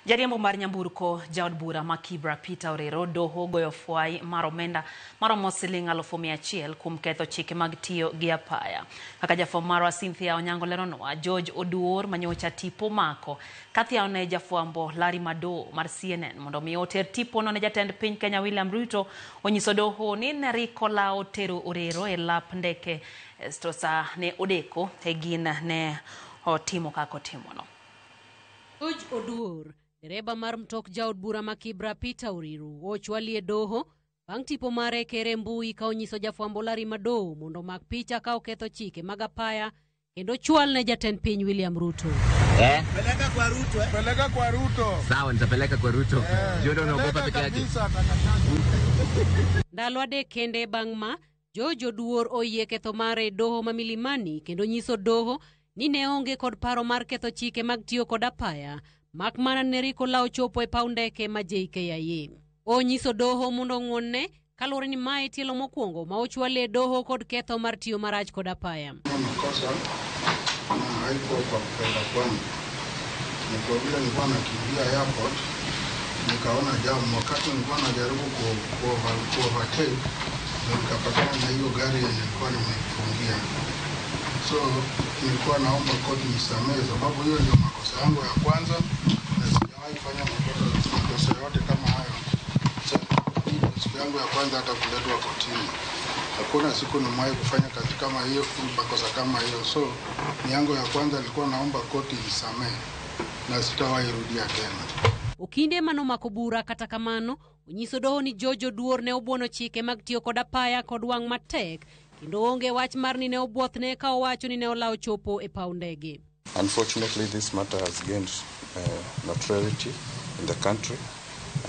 Jariembo mar nyamburko jaod bura ma Kibra Peter Orero doho goyo fwai mar omenda maromo siling 100,000 kuom ketho chike mag tiyo gi apaya. Kaka jafwambo marwa Cynthia Onyango leronwa, George Oduor manyocha tipo mako kathiao ne jafwambo Larry Madowo mar CNN mondo mi oter tipo no ne jatend piny Kenya William Ruto. Onyiso doho ni neriko lao tero Orero e lap ndeke stosa ne odeko e gin ne otimo kako timono. George Oduor, dereba mar mtok jaod bura ma Kibra Peter Orero, ochwalie doho bang' tipo mare kere mbui ka onyiso jafwambo Larry Madowo mondo mak picha ka oketho chike mag apaya kendo chwal ne jatend piny William Ruto. Peleka kwa Ruto, Peleka kwa Ruto. Sawa, nitapeleka kwa Ruto. Jodo unaogopa peke yake. Ndalo adek kende bang' ma George Oduor oyie ketho mare doho ma Milimani kendo nyiso doho ni ne onge kod paro mar ketho chike mag tiyo kod apaya mak mana neriko lao chopo e paw ndeke ma JKIA. Onyiso doho mondo ng'wonne kaluwore ni mae tielo mokwongo ma ochwale doho kod ketho mar tiyo marach kod apaya. Makosa haikuwa kwa kupenda kwangu. Ni kwa vile nilikuwa nakimbia airport, nikaona jamu wakati nilikuwa najaribu ku-overtake, nikapatana na hiyo gari yenye nilikuwa nimeifungia. So nilikuwa naomba koti nisamehe sababu hiyo ndio makosa yangu ya kwanza na sijawahi fanya makosa yote kama hayo. Siku yangu ya kwanza hata kuletwa kotini. Hakuna siku nimewahi kufanya kazi kama hiyo, makosa kama hiyo. So ni yangu ya kwanza, nilikuwa naomba koti nisamehe na sitawahi rudia tena. Okinde mano makobura kata kamano, onyiso doho ni George Oduor ne obuono chike mag tiyo kod apaya kod wang' matek kendo onge wach mar ni ne obuothne ka owacho ni ne olao chopo e paw ndege. Unfortunately, this matter has gained notoriety in the country,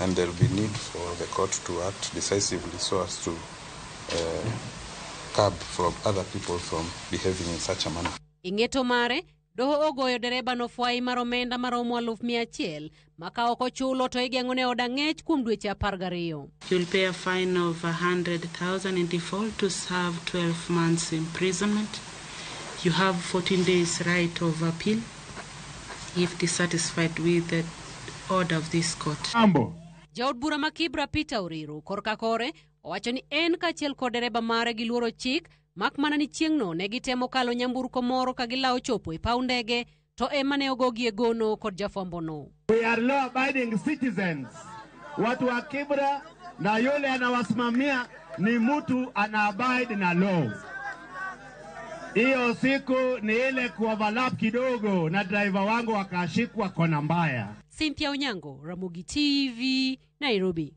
and there will be need for the court to act decisively so as to curb from other people from behaving in such a manner. Ing'eto mare, doho ogoyo dereba no fwai mar omenda maromo 100,000 maka ok ochulo to igeng'one od ang'ech kuom dweche 12. You'll pay a fine of 100,000 in default to serve 12 months imprisonment. You have 14 days right of appeal if dissatisfied with the order of this court. Jaod bura ma Kibra Peter Orero korka kore owacho ni en kachiel kod dereba mare gi luoro chik mak mana ni chieng'no ne gitemo kalo nyamburko moro ka gilao chopo e paw ndege to ema ne ogogie gono kod jafwambo no. We are law abiding citizens. Watu wa Kibra na yule anawasimamia ni mtu anaabide na law. Hiyo siku ni ile kuoverlap kidogo na driver wangu akashikwa kona mbaya. Cynthia Onyango, Ramogi TV, Nairobi.